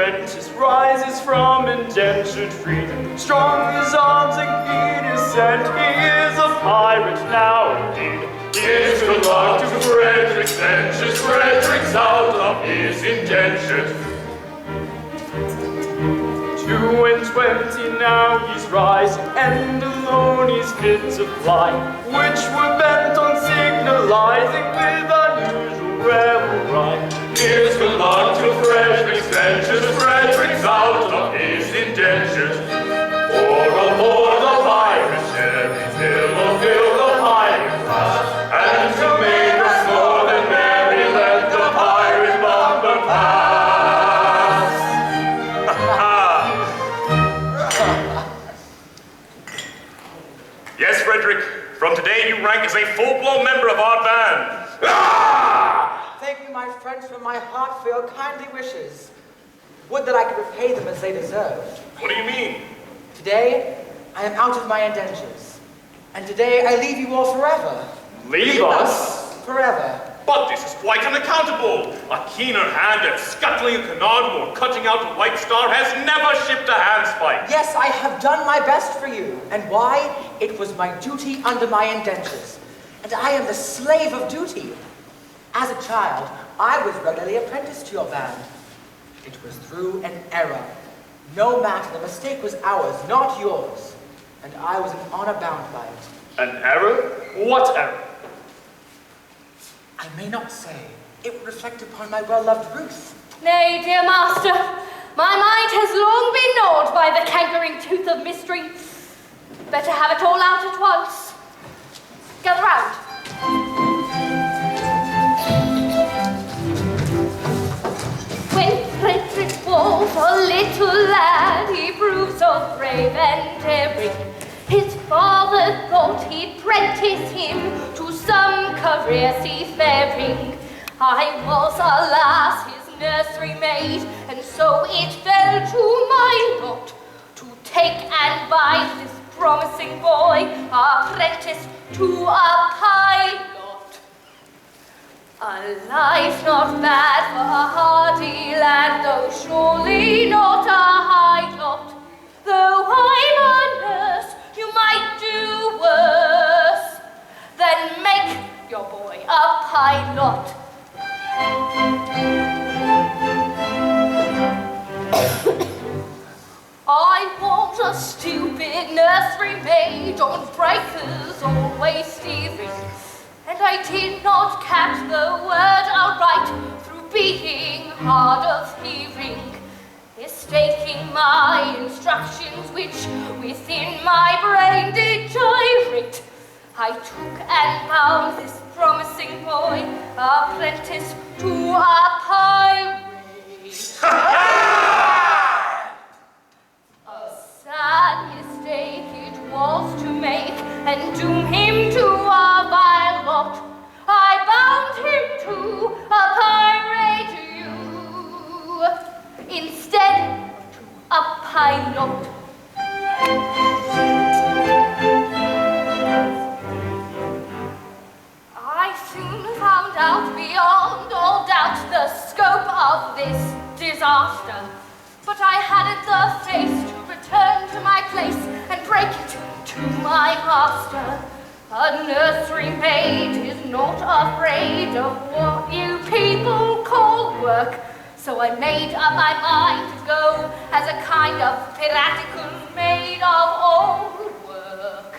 apprentice rises from indentured freedom. Strong his arms and keen his scent, he is a pirate now indeed. Here's good luck to Frederick's dentures, Frederick's out of his indentured. 22 now he's rising, and alone he's fit to fly, which were bent on signalizing with unusual rebel rhyme. Here's good luck to Frederick's dentures, Frederick's out of his indentures. Pour aboard the pirate ship, fill the pirate flask, and to make us more than merry, let the pirate bumper pass. Yes, Frederick, from today you rank as a full-blown member of our band. Thank you, my friends, for my heart for your kindly wishes. Would that I could repay them as they deserved. What do you mean? Today, I am out of my indentures. And today, I leave you all forever. Leave us? Forever. But this is quite unaccountable. A keener hand at scuttling a canard or cutting out a White Star has never shipped a handspike. Yes, I have done my best for you. And why? It was my duty under my indentures. And I am the slave of duty. As a child, I was regularly apprenticed to your band. It was through an error. No matter, the mistake was ours, not yours. And I was in honor bound by it. An error? What error? I may not say. It would reflect upon my well-loved Ruth. Nay, dear master, my mind has long been gnawed by the cankering tooth of mystery. Better have it all out at once. Gather round. When Frederick was a little lad, he proved so brave and daring. His father thought he'd prentice him to some career seafaring. I was, alas, his nursery maid, and so it fell to my lot to take and bind this promising boy apprentice to a pilot. A life not bad for a hardy lad, though surely not a high lot. Though I'm a nurse, you might do worse than make your boy a pilot. I was a stupid nursery maid on breakers, always steering, and I did not catch the word aright through being hard of hearing, mistaking my instructions which within my brain did gyrate. I took and bound this promising boy apprentice to a pirate. A sad mistake it was to make and doom him to a vile lot. I bound him to a pirate instead to a pilot. I soon found out beyond all doubt the scope of this disaster, but I hadn't the face to return to my place and break it to my master. A nursery maid is not afraid of what you people call work, so I made up my mind to go as a kind of piratical maid of all work.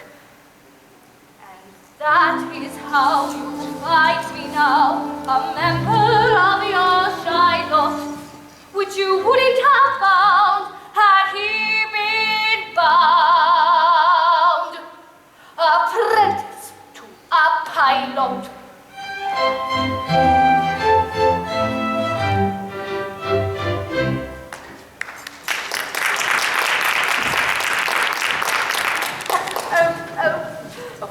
And that is how you find me now, a member of your shy lot, which you wouldn't have found had he been bound apprentice to a pilot.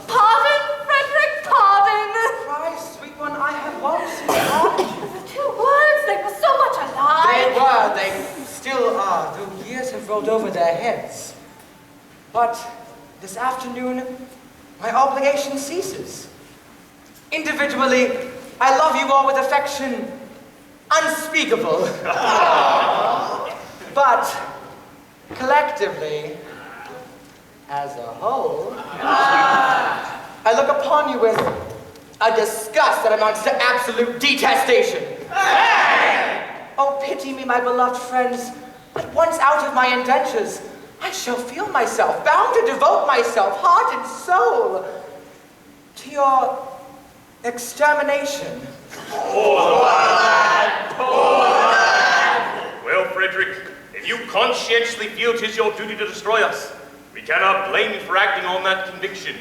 Pardon, Frederick, pardon. Cry, sweet one, I have lost you. The two words, they were so much alike. They still are, though years have rolled over their heads. But this afternoon, my obligation ceases. Individually, I love you all with affection unspeakable. But collectively, as a whole, I look upon you with a disgust that amounts to absolute detestation. Oh, pity me, my beloved friends, but once out of my indentures, I shall feel myself bound to devote myself, heart and soul, to your extermination. Poor lad! Poor lad! Well, Frederick, if you conscientiously feel 'tis your duty to destroy us, we cannot blame you for acting on that conviction.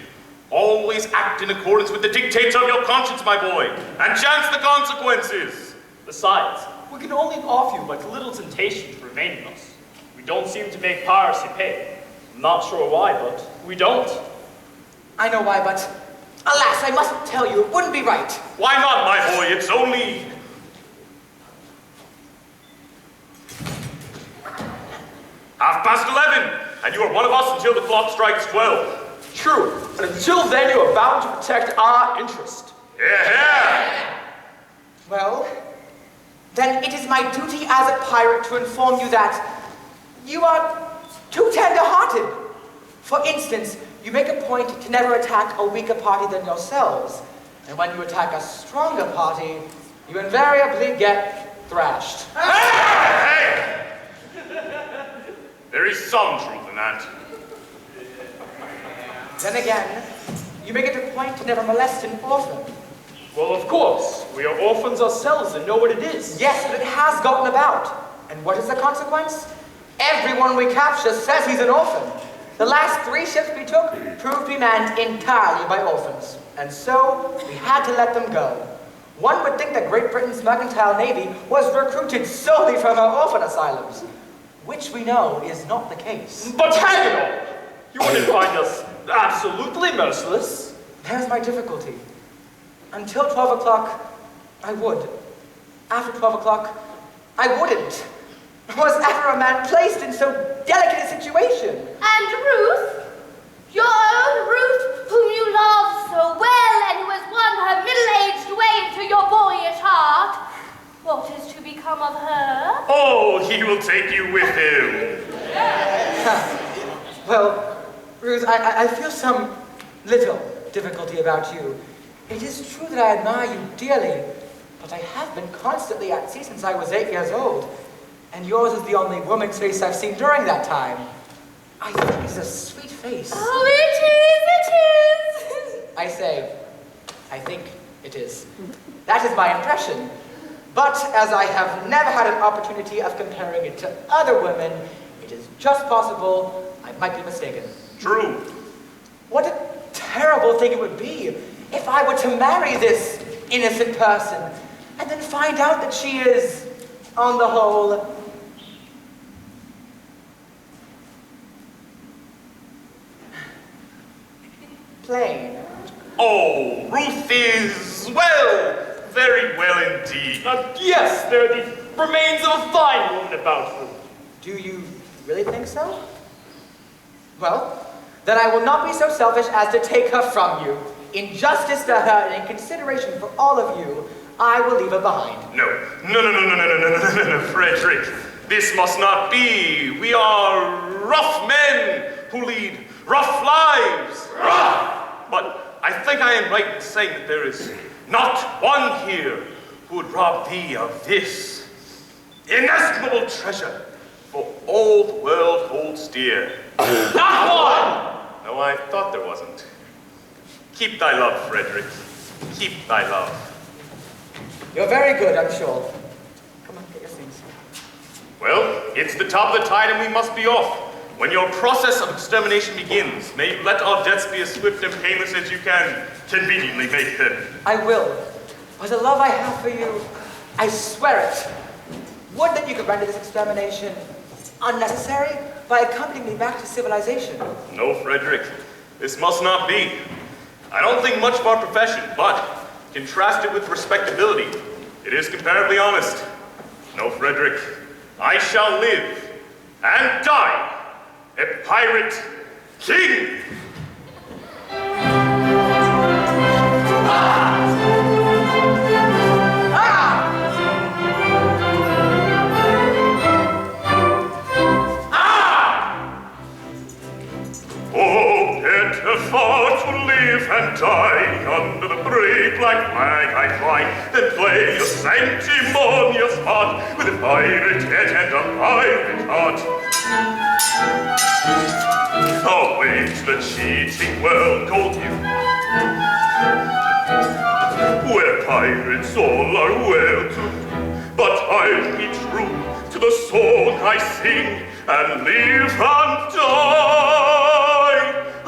Always act in accordance with the dictates of your conscience, my boy, and chance the consequences. Besides, we can only offer you but little temptation to remain with us. We don't seem to make piracy pay. I'm not sure why, but we don't. I know why, but alas, I must tell you, it wouldn't be right. Why not, my boy? It's only... "11:30, and you are one of us until the clock strikes 12. True, but until then you are bound to protect our interest. Yeah! Well, then it is my duty as a pirate to inform you that you are too tender-hearted. For instance, you make a point to never attack a weaker party than yourselves. And when you attack a stronger party, you invariably get thrashed. Hey! There is some truth in that. Then again, you make it a point to never molest an orphan. Well, of course. We are orphans ourselves and know what it is. Yes, but it has gotten about. And what is the consequence? Everyone we capture says he's an orphan. The last 3 ships we took proved to be manned entirely by orphans. And so, we had to let them go. One would think that Great Britain's mercantile navy was recruited solely from our orphan asylums, which we know is not the case. But hang it all! You wouldn't find us absolutely merciless. There's my difficulty. Until 12 o'clock, I would. After 12 o'clock, I wouldn't. Was ever a man placed in so delicate a situation? And Ruth? Your own Ruth, whom you love so well and who has won her middle-aged way into your boyish heart. What is to become of her? Oh, he will take you with him. Well, Ruth, I feel some little difficulty about you. It is true that I admire you dearly, but I have been constantly at sea since I was 8 years old, and yours is the only woman's face I've seen during that time. I think it's a sweet face. Oh, it is! I say, I think it is. That is my impression. But as I have never had an opportunity of comparing it to other women, it is just possible I might be mistaken. True. What a terrible thing it would be if I were to marry this innocent person and then find out that she is, on the whole, plain. Oh, Ruth is, well, very well indeed. Yes, there are the remains of a fine woman about her. Do you really think so? Well, then I will not be so selfish as to take her from you. In justice to her and in consideration for all of you, I will leave her behind. No, Frederick. This must not be. We are rough men who lead rough lives. Rough! But I think I am right in saying that there is not one here who would rob thee of this inestimable treasure, for all the world holds dear. Not one! No, I thought there wasn't. Keep thy love, Frederick. Keep thy love. You're very good, I'm sure. Come on, get your things. Well, it's the top of the tide and we must be off. When your process of extermination begins, may you let our deaths be as swift and painless as you can conveniently make them. I will. By the love I have for you, I swear it. Would that you could render this extermination unnecessary by accompanying me back to civilization. No, Frederick. This must not be. I don't think much of our profession, but contrast it with respectability. It is comparably honest. No, Frederick. I shall live and die a pirate king! high under the brave black flag I fly, then play a sanctimonious part with a pirate head and a pirate heart. Away to the cheating world called you, where pirates all are well to do. But I'll be true to the song I sing and live and die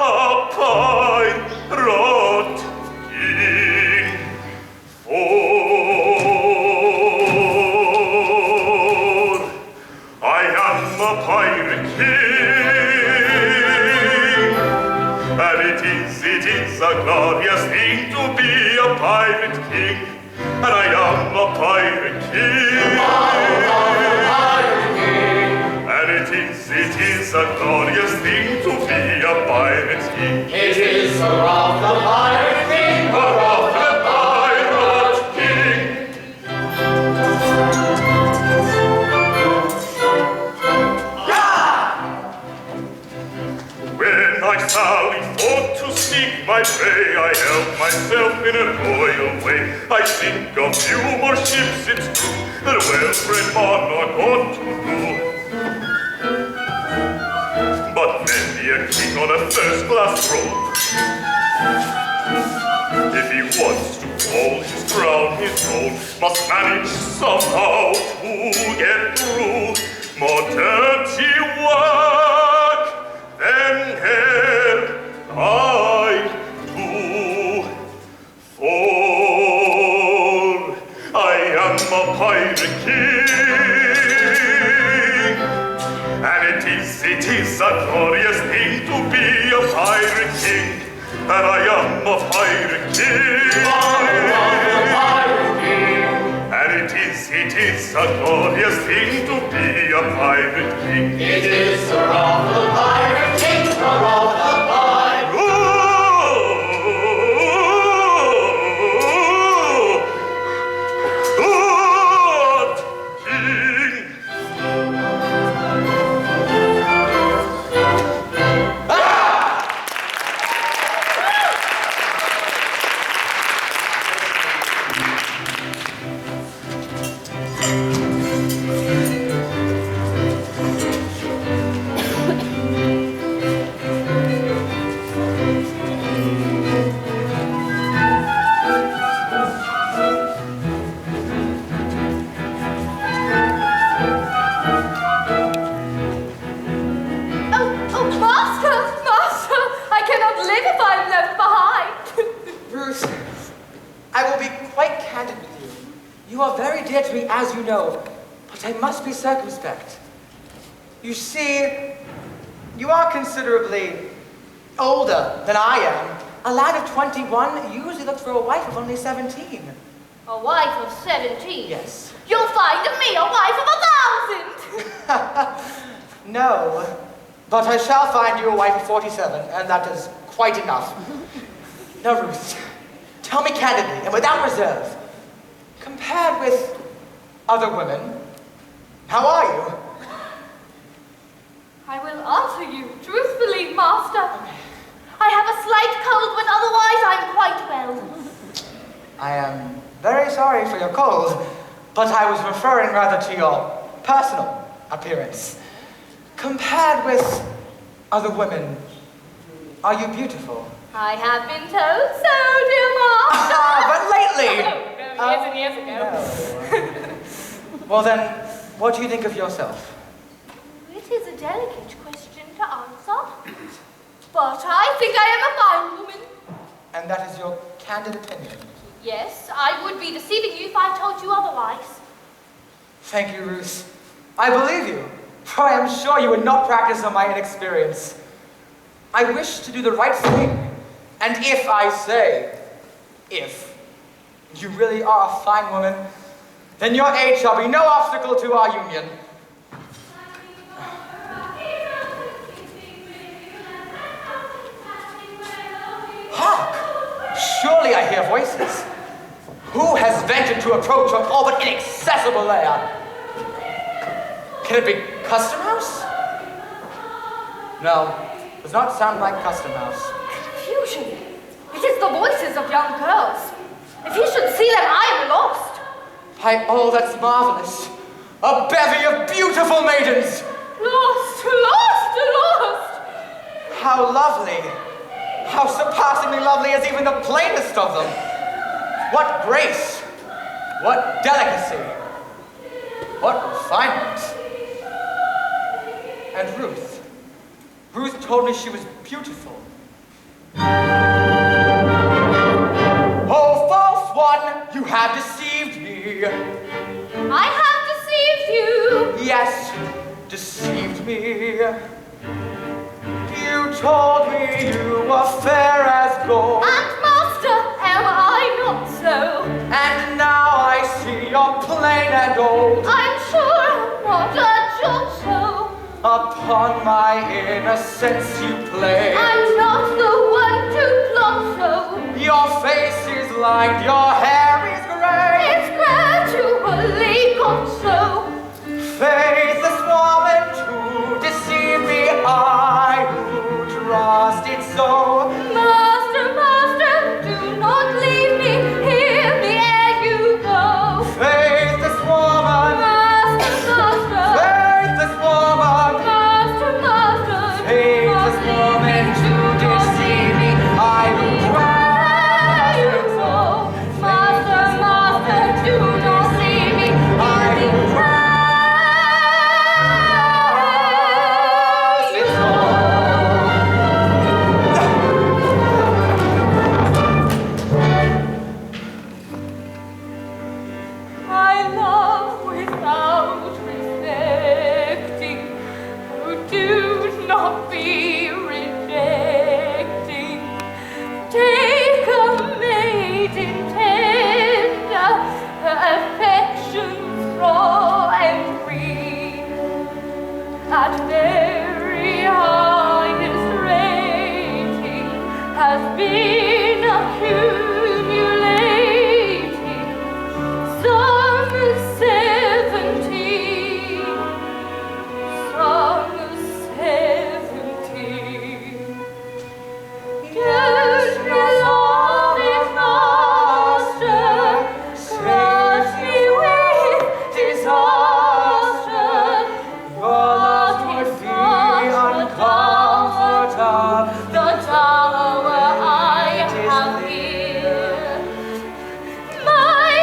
a pirate king. For I am a pirate king, and it is a glorious thing to be a pirate king. And I am a pirate king. And it is a glorious thing to be a pirate king. It is the wrath of the pirate king, The wrath of the pirate king. When I sally forth to seek my prey, I help myself in a royal way. I think a few more ships, it's true, that a well-bred monarch ought to do. But many a king on a first-class throne, if he wants to hold his crown his own, must manage somehow to get through more dirty work than hell I do. For I am a pirate king, and it is a glorious thing to be a pirate king, and I am a pirate king. And it is a glorious thing to be a pirate king. It is the wrath of the pirate king, the wrath of the pirate. As you know, but I must be circumspect. You see, you are considerably older than I am. A lad of 21 usually looks for a wife of only 17. A wife of 17? Yes. You'll find me a wife of 1,000! No, but I shall find you a wife of 47, and that is quite enough. Now, Ruth, tell me candidly, and without reserve, compared with other women, how are you? I will answer you truthfully, master. I have a slight cold, but otherwise I'm quite well. I am very sorry for your cold, but I was referring rather to your personal appearance. Compared with other women, are you beautiful? I have been told so, dear master. But lately! Years and years ago. No. Well then, what do you think of yourself? It is a delicate question to answer, but I think I am a fine woman. And that is your candid opinion? Yes, I would be deceiving you if I told you otherwise. Thank you, Ruth. I believe you, for I am sure you would not practice on my inexperience. I wish to do the right thing, and if I say, if you really are a fine woman, then your age shall be no obstacle to our union. Hark! Surely I hear voices. Who has ventured to approach your all but inaccessible lair? Can it be Custom House? No, does not sound like Custom House. Confusion. It is the voices of young girls. If he should see them, I am lost. By all that's marvelous, a bevy of beautiful maidens. Lost, lost, lost. How lovely, how surpassingly lovely is even the plainest of them. What grace, what delicacy, what refinement. And Ruth told me she was beautiful. Oh, false one, you have deceived me. I have deceived you. Yes, deceived me. You told me you were fair as gold. And master, am I not so? And now I see you're plain and old. I'm sure I'm not a jot so. Upon my innocence you play. I'm not the one to plot so. Your face is lined, your hair is gray. It's gradually got so. Faithless woman to deceive me, I who trusted so. Master, master, do not leave me. Hear me ere you go. Faithless woman, Master, master, faithless woman, master, master, faithless woman to deceive me, I who trusted so. Master, master, do not leave me. I who trusted so. I love without reflecting. Oh, do not be rejecting. Take a maiden tender, her affections raw and free. At very highest rating has been accumulating some 17, some 17. Don't belong in master, crush me with disaster. Your love would be uncomfortable. The tower I have here, my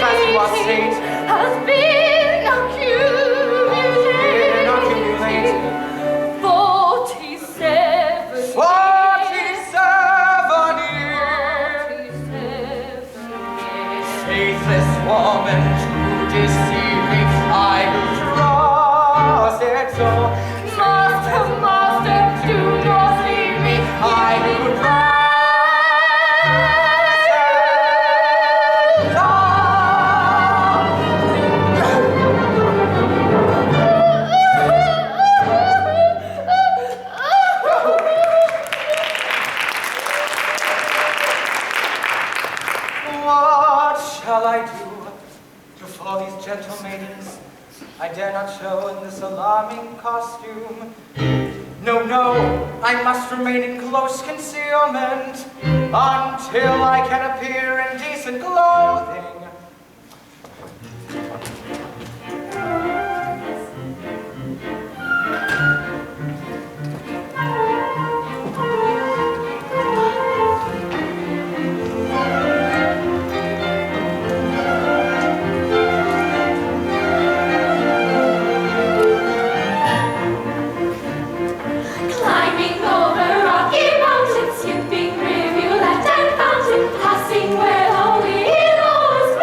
That's what ornament Satan has been accumulating 47 years. 47 years. 47 years. Faithless woman to deceive me, I who trusted so. Master, master, do not leave me. I who trusted What shall I do before these gentle maidens? I dare not show in this alarming costume. No, no, I must remain in close concealment until I can appear in decent clothing. Climbing over rocky mountains, skipping rivulet and fountain, passing where the willows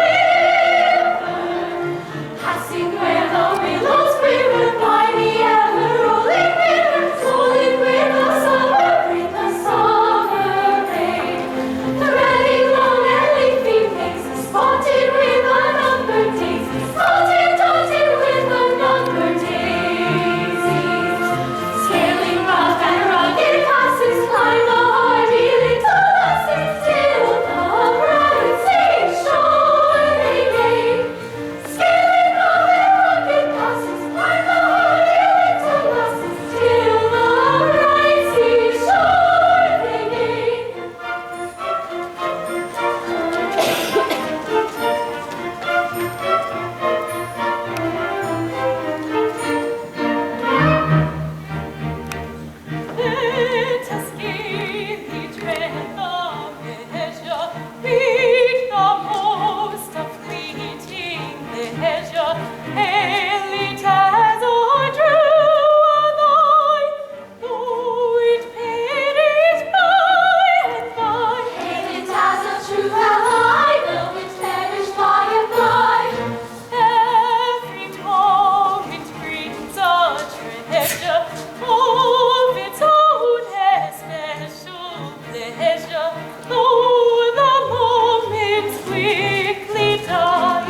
pleasure, though the moments quickly die.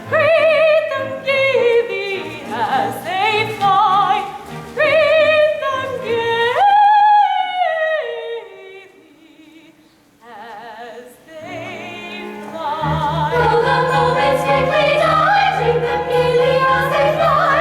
Greet them gaily as they fly. Greet them gaily as they fly. Though the moments quickly die, greet them gaily as they fly.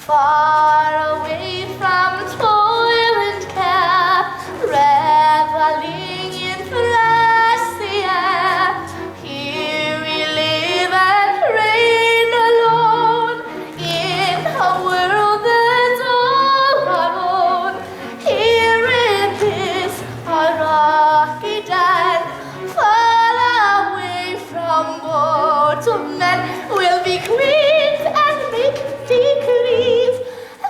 Far away from toil and care, reveling in fresh air, here we live and reign alone in a world that's all our own. Here in this our rocky den, far away from mortal men, we'll be queens and make decrees.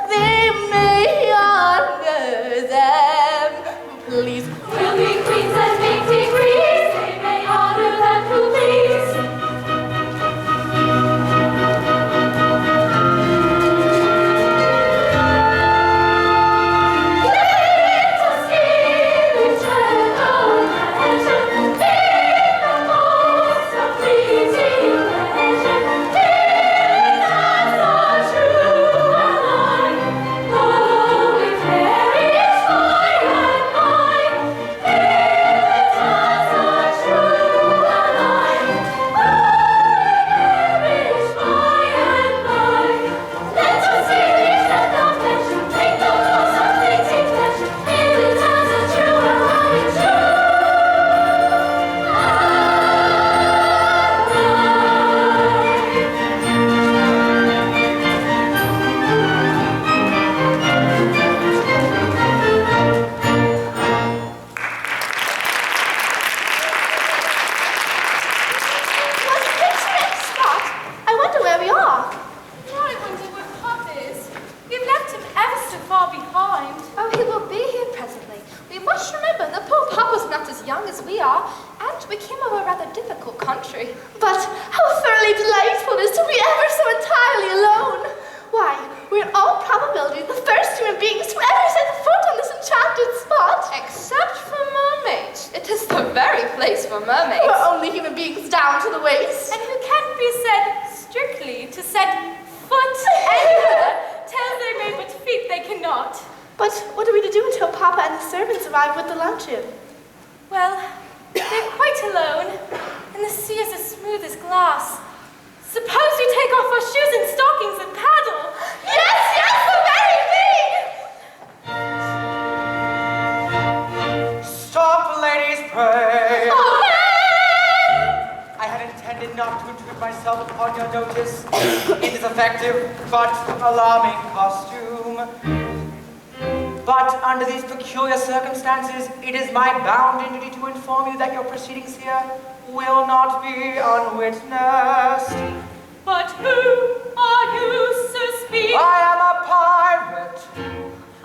They may honor them, please. We'll be queens and make decrees. They may honor them who please. Let us give eternal pleasure, in the most of fleeting pleasure. Let us all true alike, though we perish by and by. Let us all true alike, though we perish by and by. Let us give eternal pleasure, take no loss of fleeting pleasure. Let us all true alike, true. What's next spot? I wonder where we are. I wonder where Pop is. We've left him ever so far behind. Oh, he will be here presently. We must remember that poor Papa's not as young as we are, and we came of a rather difficult country. But how thoroughly delightful it is to be ever so entirely alone. Why, we're in all probability the first human beings to ever set foot on this enchanted spot. Except for mermaids. It is the very place for mermaids. We're only human beings down to the waist. And who can't be said strictly to set foot anywhere, till they may but feet they cannot. But what are we to do until Papa and the servants arrive with the luncheon? Well, they're quite alone, and the sea is as smooth as glass. Suppose we take off our shoes and stockings and paddle. Yes, yes, the very thing! Stop, ladies, pray. Oh, I had intended not to intrude myself upon your notice in this effective but alarming costume. But under these peculiar circumstances, it is my bounden duty to inform you that your proceedings here will not be unwitnessed. But who are you, so speak? I am a pirate.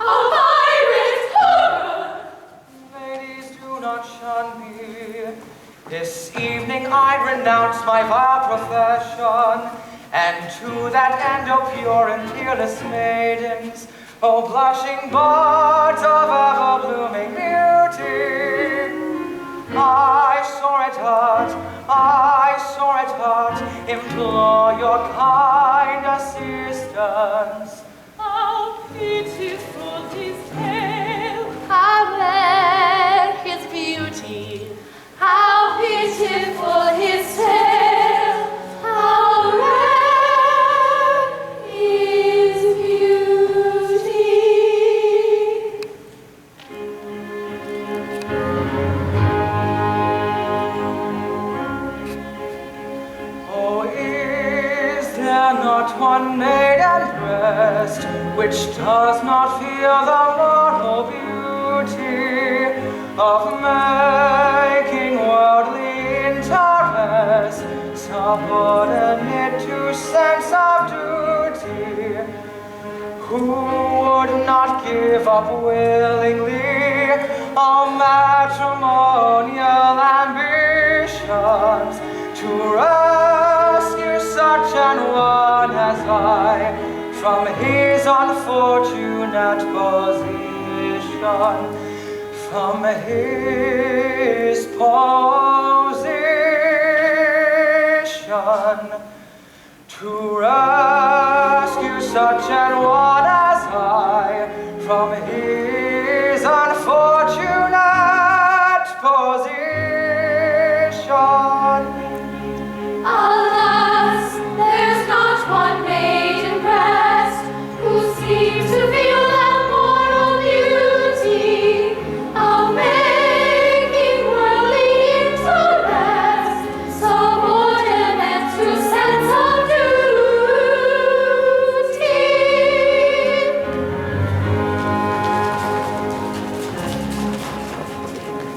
a pirate! Ladies, do not shun me. This evening I renounce my vile profession, and to that end, O pure and peerless maidens, O blushing buds of ever-blooming beauty, I sore at heart, implore your kind assistance. How pitiful his tale! How rare his beauty, how pitiful his tale, how rare his beauty. Oh, is there not one maiden breast which does not feel the moral beauty of making worldly interest subordinate to sense of duty? Who would not give up willingly all matrimonial ambitions to rescue such an one as I from his unfortunate position, from his position, to rescue such an one as I from his unfortunate position. Alas, there's not one maiden breast who seems to feel that moral beauty of making worldly interest subordinate to sense of duty.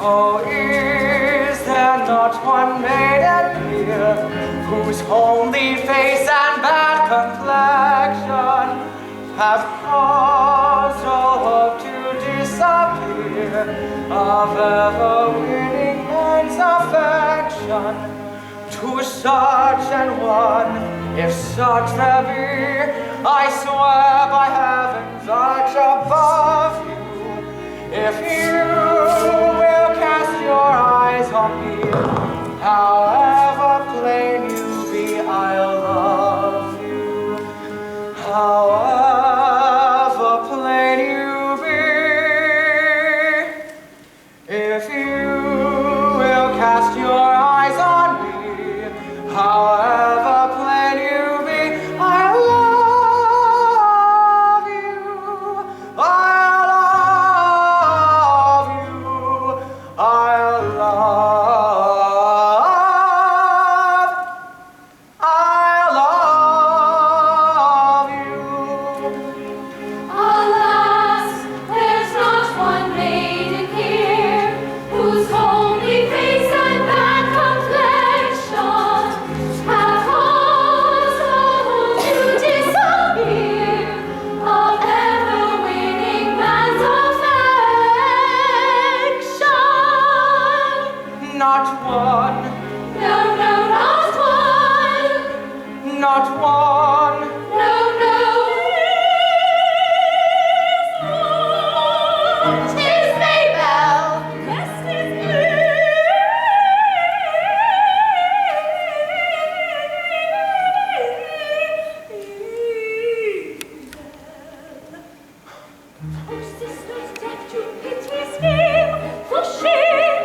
Oh, is there not one maiden here whose homely face and bad complexion have caused all hope to disappear of ever winning men's affection? To such an one, if such there be, I swear by heavens arch above you, if you will cast your eyes on me, however plain you be, I'll love you. However plain you be, if you will cast your eyes on me, however plain you be, I'll love you. I'll love you. I'll love you. Alas, there's not one maiden here whose homely face and bad complexion have caused all hope to disappear of ever winning man's affection. Not one, No, no, not one. not one. No, no. Tis Mabel. Yes, tis Oh, sisters, deaf to pity's name, for shame.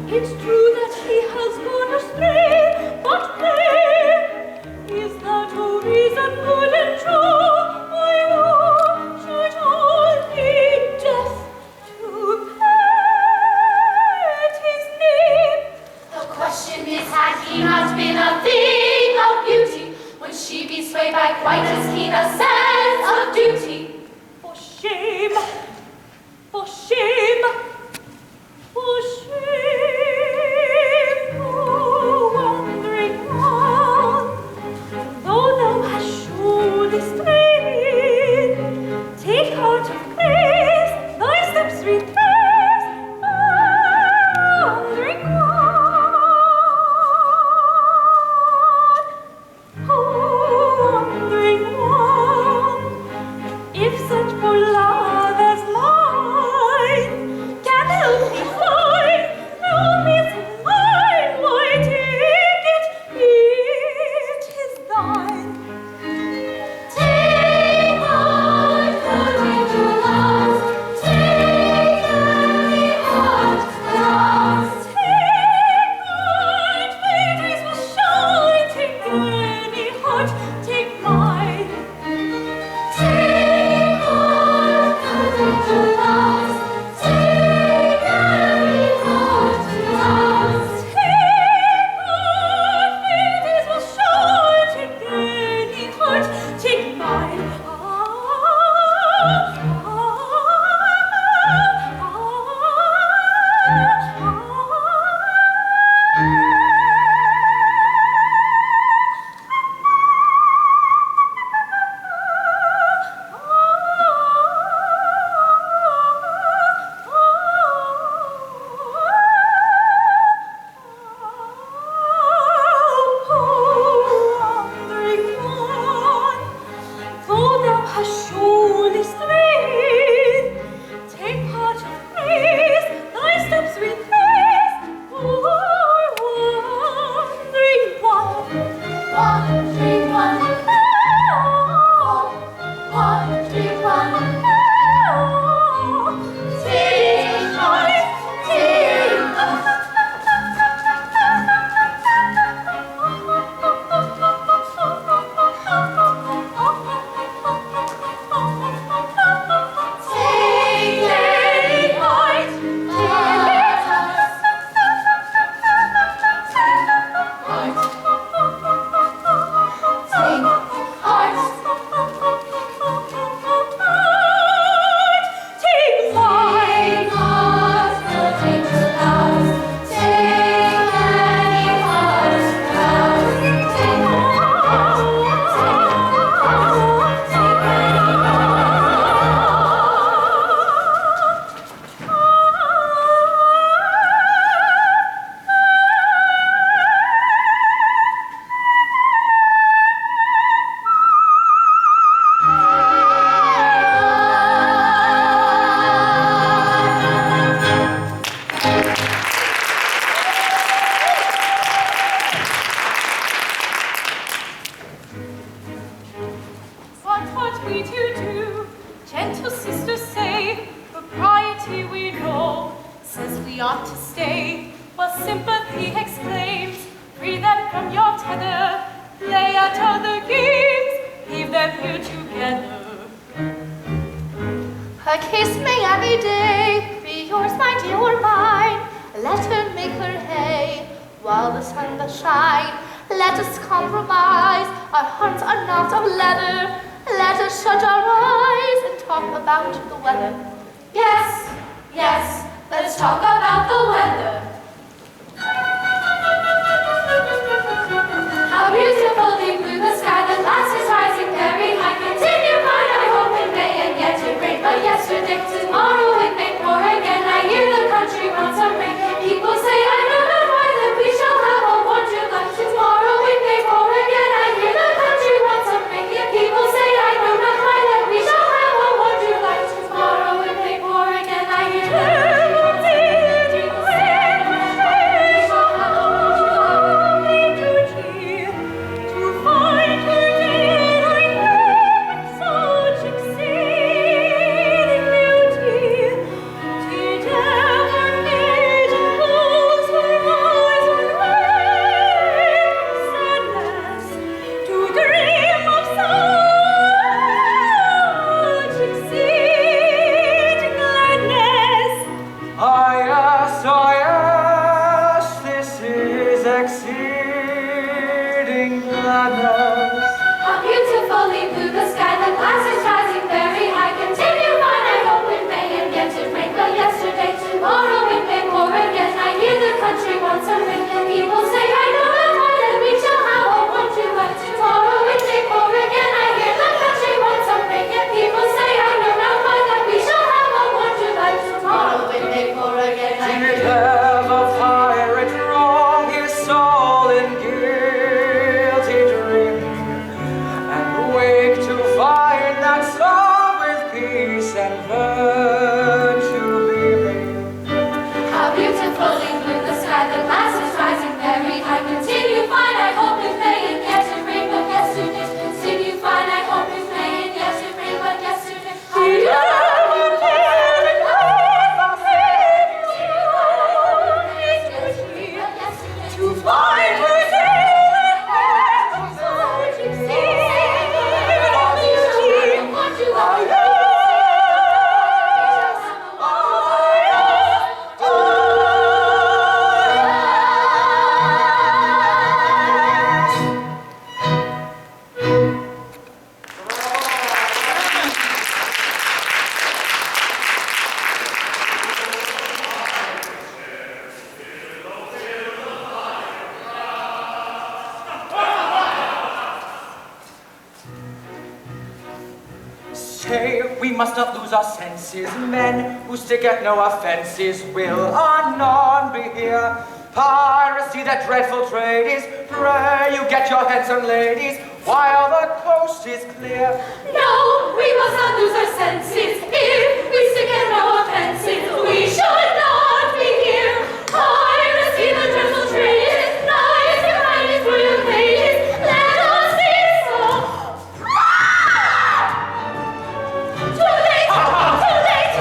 It's true that he has gone astray, but where is that a reason good and true? Why, oh, should all be deaf to pet his name? The question is, had he not been a thing of beauty, would she be swayed by quite as keen a sense of duty? For shame, for shame, for shame. authority we know says we ought to stay, while sympathy exclaims, free them from your tether, play at other games, leave them here together. Her kiss may any day be yours, my dear, or mine. Let her make her hay while the sun does shine. Let us compromise, our hearts are not of leather. Let us shut our eyes and talk about the weather. Yes, yes, let's talk about the weather. How beautifully blue the sky, the glass is rising very high. Continue fine, I hope it may, and yet it rained but yesterday. Tomorrow it may pour again. I hear the country wants some rain. People say I know not why that we shall have a warm July. Tomorrow it may pour again. I hear the country wants some rain. People say I know not why that we shall have a warm July. Tomorrow it may pour again. I hear the country people say I know not why that we shall have a warm July. To find her day like that, such exceeding beauty, did ever maiden close her eyes and wake sadness, to dream of such exceeding gladness. Ah yes, this is exceeding gladness. How beautifully blue the sky, the glass is rising very high. Continue fine, I hope it may, and yet it rained but yesterday. Tomorrow it may pour again. I hear the country wants some rain. People say I know not why that we shall have a warm July. Tomorrow it may pour again. I hear the country wants some rain. People say I know not why that we shall have a warm July. Tomorrow it may pour again. I hear Did ever pirate wrong his soul in guilty dream, and wake to find that soul with peace and virtue beaming? How beautifully blue the sky, the glass is rising very high. Continue fine, I hope it may, and yet it rained but yesterday. Continue fine, I hope it may, and yet it rained but yesterday. How To find her such exceeding beauty. Say, we must not lose our senses. Men who stick at no offences will anon be here. Piracy, that dreadful trade is. Pray you get your handsome ladies while the coast is clear. No, we must not lose our senses. If we stick at no offenses, we should not be here. Piracy, the dreadful trade is. Nice and kindness for your ladies. Let us be so. Too late! Too late!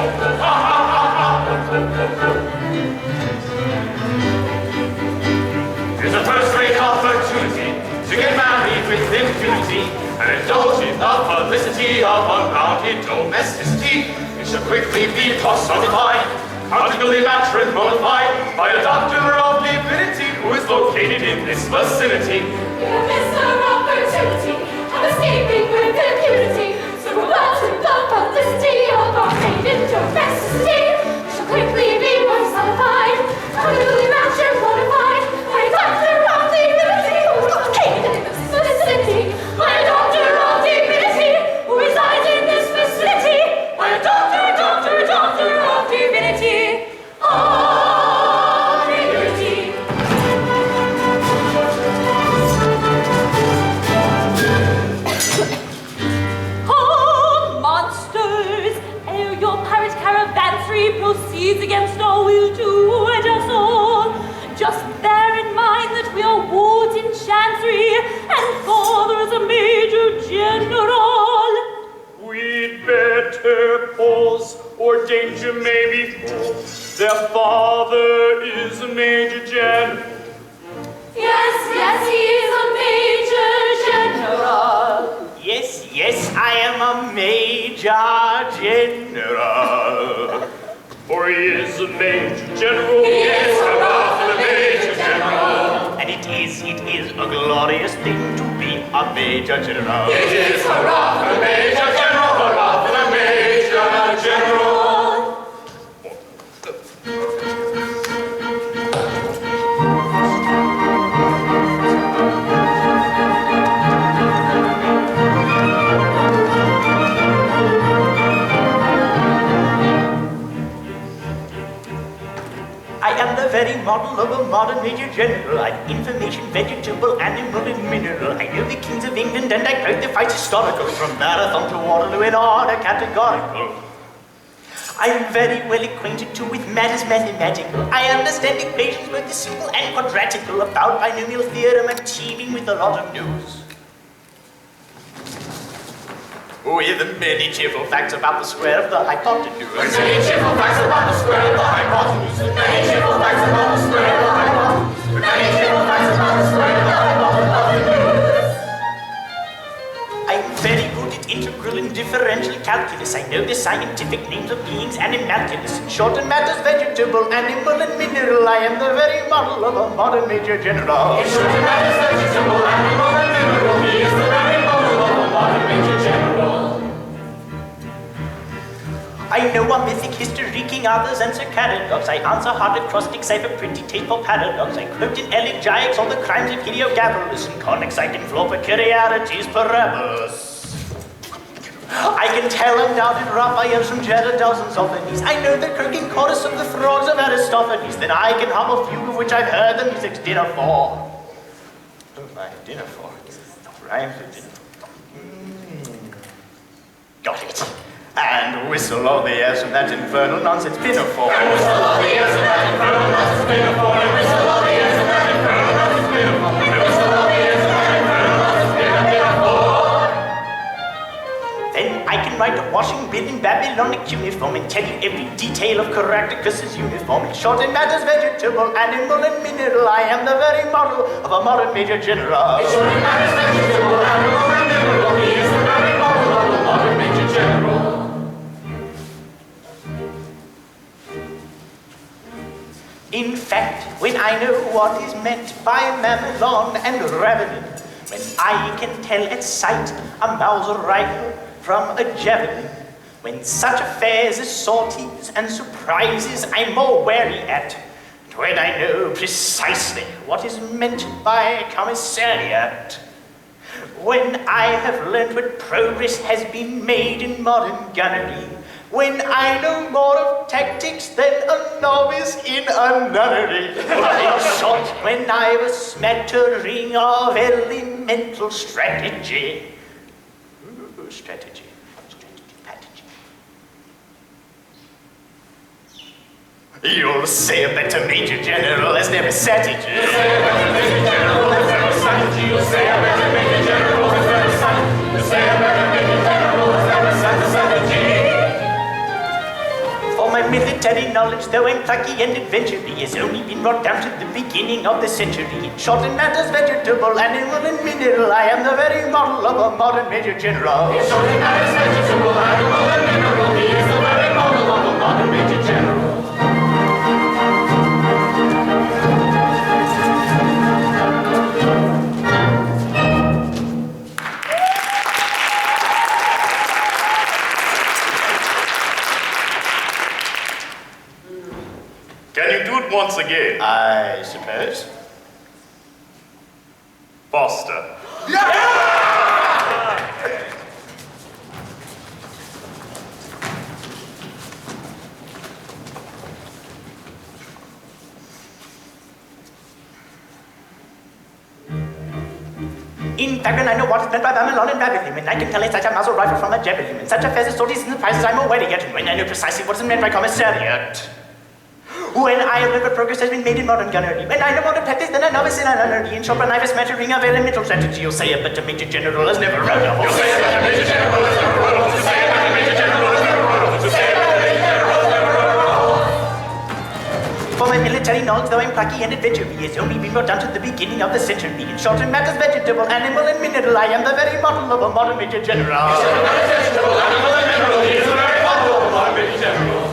It's a first-rate opportunity to get married with impunity and indulge in the felicity of unbounded domesticity. It shall quickly be personified, conjugally matrimonified by a doctor of divinity who is located in this vicinity. You missed our opportunity of escaping with impunity. So welcome the publicity of our maiden domesticity. Shall quickly be personified, conjugally matrimonified by a doctor of divinity who is located in this vicinity. By a doctor of divinity who resides in this vicinity. By a doctor of divinity. Of divinity. Oh, monsters! Ere your pirate caravanserai proceeds against all we'll do and us all, just bear in mind that we are wards in chancery, and father is a major general. We'd better pause, or danger may befall. Their father is a major general. Yes, he is a major general. Yes, I am a major general. For he is a major general. He is a powerful major general. And it is a glorious thing to be a major general. It is hurrah for the major general, hurrah for the major general. I am the very model of a modern major general. I'm information, vegetable, animal, and mineral. I know the kings of England and I quote the fights historical. From Marathon to Waterloo in order categorical. I'm very well acquainted too with matters mathematical. I understand equations both the simple and quadratical. About binomial theorem I'm teeming with a lot of news. With the many cheerful facts about the square of the hypotenuse. Many cheerful facts about the square of the hypotenuse. Many cheerful facts about the square of the hypotenuse. Many cheerful facts about the square of the hypotenuse. I'm very good at integral and differential calculus. I know the scientific names of beings and immaculus. In short, in matters vegetable, animal, and mineral, I am the very model of a modern major general. In short, in matters vegetable, animal, and mineral, he is the very model of a modern major general. I know a mythic history, king others, and circadilogs. I answer hard acrostics, I have a pretty taste for paradox. I quote in elegiacs all the crimes of Heliogabalus, and conics I can floor peculiarities parabolus. I can tell undoubted Raphaels from Jeddah and Zophanies. I know the croaking chorus of the frogs of Aristophanes. Then I can hum a fugue of which I've heard the music's dinner for. Oh my, dinner for. Rhymes with dinner. Got it. And whistle all the airs from that infernal nonsense pinafore. And whistle all the airs from that infernal nonsense pinafore. And whistle all the airs from that infernal nonsense pinafore. And whistle all the airs from that infernal nonsense pinafore. Then I can write a washing bill in Babylonic uniform and tell you every detail of Caractacus's uniform. In short, in matters vegetable, animal, and mineral, I am the very model of a modern major general. In short, in matters vegetable, animal, and mineral, he is the very model of a modern major general. In fact, when I know what is meant by mamelon and ravening, when I can tell at sight a Mauser rifle from a javelin, when such affairs as sorties and surprises I'm more wary at, and when I know precisely what is meant by commissariat, when I have learnt what progress has been made in modern gunnery, when I know more of tactics than a novice in a nunnery. In short, when I've a smattering of elemental strategy. Strategy. You'll say a better major general has never strategy. You'll say a better major general has never strategy. You'll say a better major general has never strategy. You'll say a better major general has never strategy. For my military knowledge, though I'm plucky and adventurous, has only been brought down to the beginning of the century. In short, in matters vegetable, animal, and mineral, I am the very model of a modern major general. In short, in matters vegetable, animal, and mineral, he is the very model of a modern major general. Can you do it once again? I suppose. Faster. In fact, when I know what is meant by Babylon and Babylon, and I can tell it's such a muzzle rifle from a javelin, and such affairs as sorties and surprises I'm aware to get, and when I know precisely what is meant by commissariat. When I have learned what progress has been made in modern gunnery, when I know more of tactics than a novice in a nunnery, in short, when I've a smattering of elemental strategy, you'll say a better major general has never run a horse. You'll say a better major general has never run a horse. You'll say a better major general hereditary knowledge, though I'm plucky and adventure-y, has only been brought down to the beginning of the century. In short, in matters vegetable, animal, and mineral, I am the very model of a modern major general. Vegetable, animal, and mineral, he is the very model of a modern major general.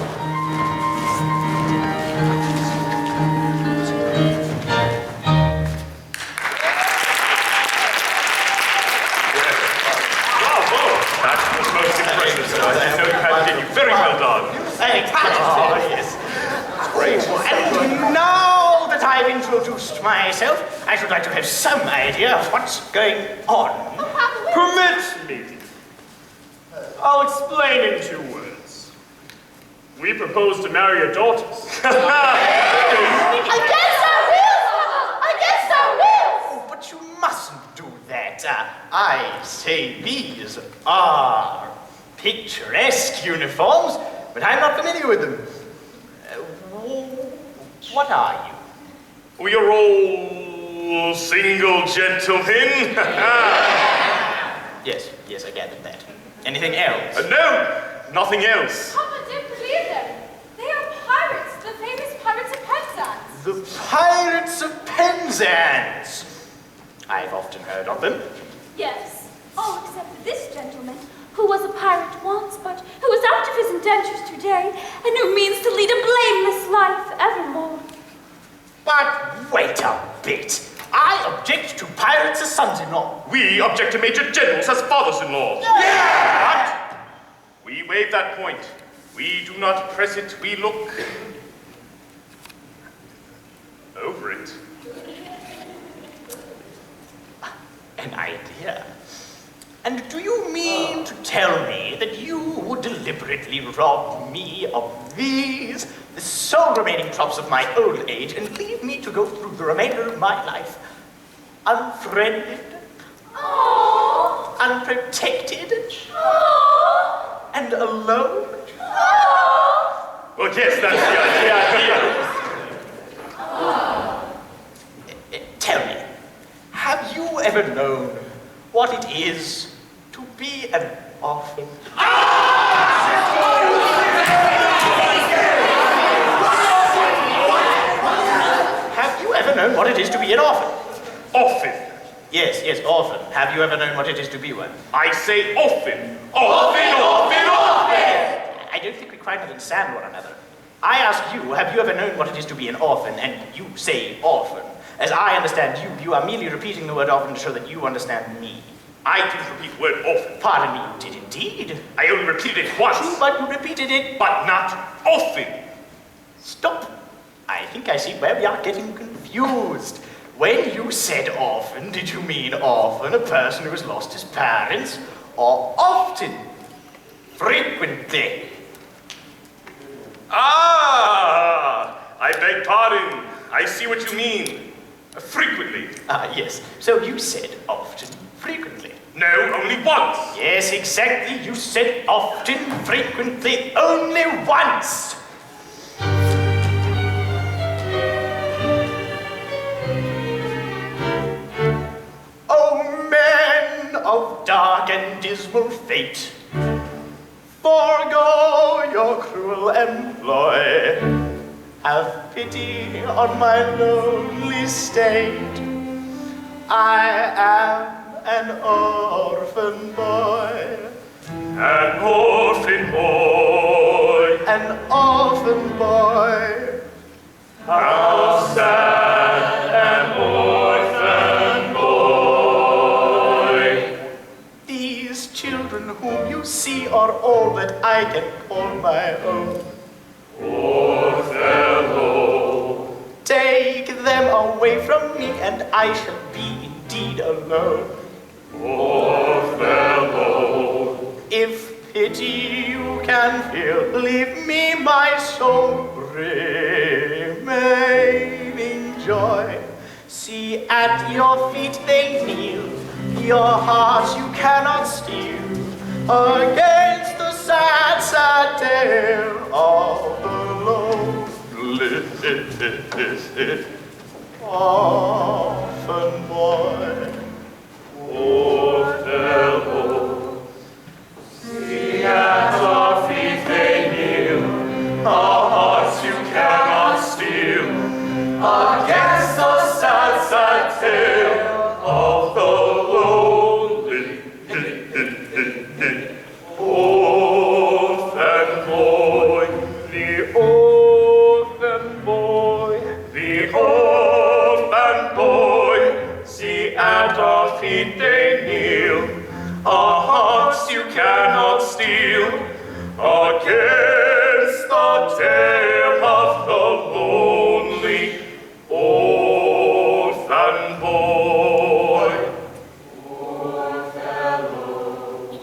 Very well done. Yes. Great. And now that I've introduced myself, I should like to have some idea of what's going on. Permit me. I'll explain in 2 words. We propose to marry your daughters. Against our wills, Mother! Against our wills! Oh, but you mustn't do that. I say these are picturesque uniforms, but I'm not familiar with them. What are you? We're all single gentlemen. Yes, I gathered that. Anything else? No, nothing else. Papa, don't believe them. They are pirates, the famous Pirates of Penzance. The Pirates of Penzance. I've often heard of them. Yes, all except for this gentleman, who was a pirate once, but who is out of his indentures today, and who means to lead a blameless life evermore. But wait a bit. I object to pirates as sons-in-law. We object to major generals as fathers-in-law. Yeah! But we waive that point. We do not press it, we look over it. An idea. And do you mean to tell me that you would deliberately rob me of these, the sole remaining props of my old age, and leave me to go through the remainder of my life unfriended, unprotected, and alone? Well, yes, that's the idea. Tell me, have you ever known what it is to be an orphan? Have you ever known what it is to be an orphan? Often. Yes, orphan. Have you ever known what it is to be one? I say often. Often. I don't think we quite understand one another. I ask you, have you ever known what it is to be an orphan? And you say orphan. As I understand you, you are merely repeating the word orphan to show that you understand me. I didn't repeat the word often. Pardon me, you did indeed. I only repeated it once. True, but you repeated it. But not often. Stop. I think I see where we are getting confused. When you said orphan, did you mean often a person who has lost his parents? Or often? Frequently? I beg pardon. I see what you mean. Frequently. Yes. So you said often, frequently. No, only once. Yes, exactly. You said often, frequently, only once. O men of dark and dismal fate, forego your cruel employ. Have pity on my lonely state. I am an orphan boy. An orphan boy. An orphan boy. How sad an orphan boy. These children whom you see are all that I can call my own. Poor fellow. Take them away from me and I shall be indeed alone. Poor fellow. If pity you can feel, leave me my sole remaining joy. See, at your feet they kneel, your hearts you cannot steal, against the sad, sad tale of the lonely orphan boy. Poor fellow. See, at our feet they kneel, our hearts you cannot steal, against the sad, sad tale of the lonely orphan boy. The orphan boy. The orphan boy. See at our feet they kneel. Our hearts you cannot steal. Against the tale of the lonely orphan boy. Poor fellow.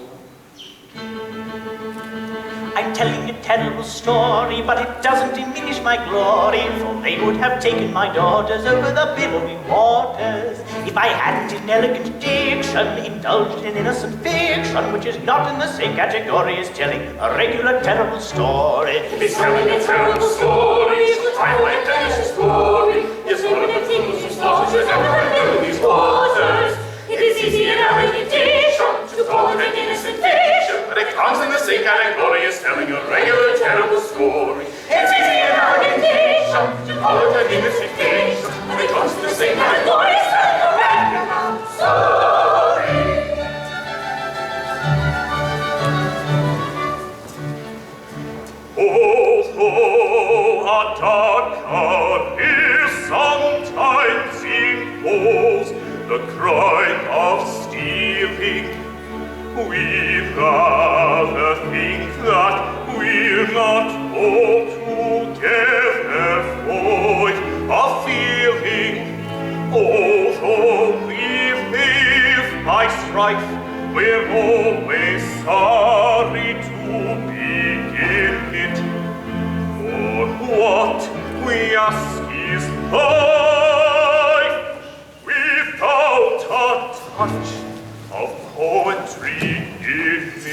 I'm telling a terrible story, but it doesn't diminish my glory, for they would have taken my daughters over the billowy waters if I hadn't in elegant diction indulged in innocent fiction, which is not in the same category as telling a regular terrible story. It's telling a terrible story, I like delicious glory. Yes, one of the things you slaughters is ever in these waters. It is easy in elegant diction to call it an innocent fiction, but it comes in the same category as telling a regular terrible story. It's easy in elegant diction to call it an innocent fiction, but it comes in the same category as telling a regular story. Although a dark cloud is sometimes imposed, the crime of stealing, we'd rather think that we're not altogether void of feeling. Although we live by strife, we're always sorry to begin it. For what we ask is life without a touch of poetry in it.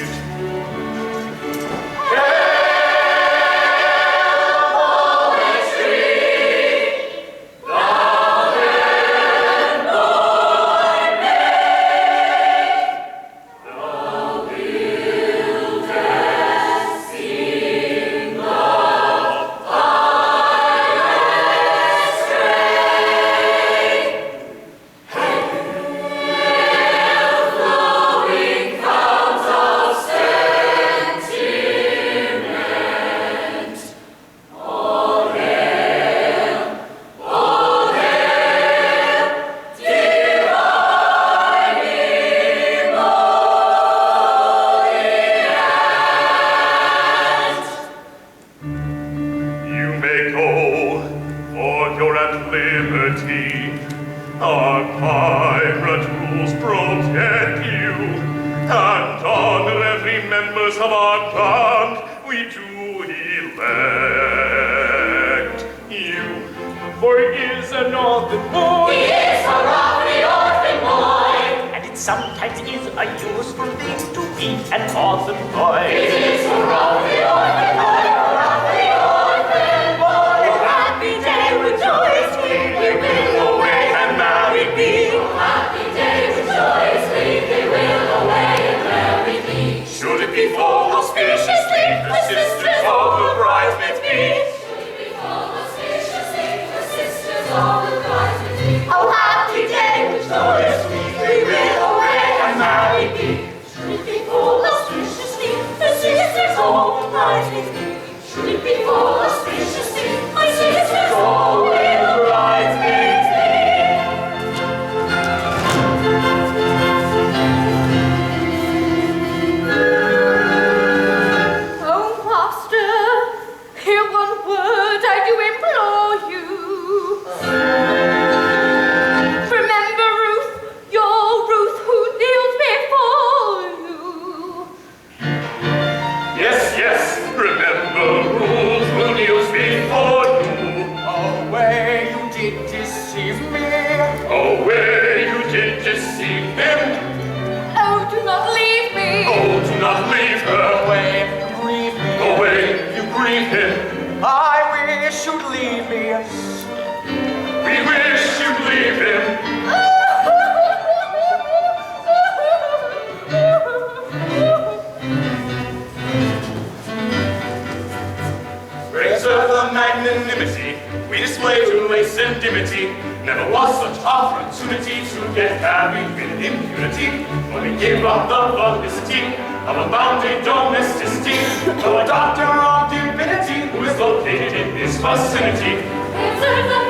Our pirate rules protect you, and honor every members of our band we do elect you. For he is an orphan boy. He is a lovely orphan boy. And it sometimes is a useful thing to be an orphan boy. It is a lovely orphan boy, a lovely orphan boy. Happy day, rejoice, we will away and married be. Happy day, rejoice, we will away and married be. Should it befall auspiciously, the sisters of the bridesmaids be. Oh, happy day, rejoice, we will away and married be. Should it befall auspiciously, the sisters all will bridesmaids be. Should it befall auspiciously, my sisters all will bridesmaids be. Oh, master, hear one word I do implore you. Remember Ruth, your Ruth who kneels before you. Yes, yes, remember Ruth who kneels before you. Away you did deceive me. Away you did deceive him. Oh, do not leave me. Oh, do not leave her. Away you grieve me. Away you grieve him. I wish you'd leave me. We wish you'd leave him. Preserve the magnanimity we display to lace and dimity. Never was such opportunity to get married with impunity. When we give up the publicity of a bounded domesticity, to a doctor of divinity who is located in this vicinity. Answer the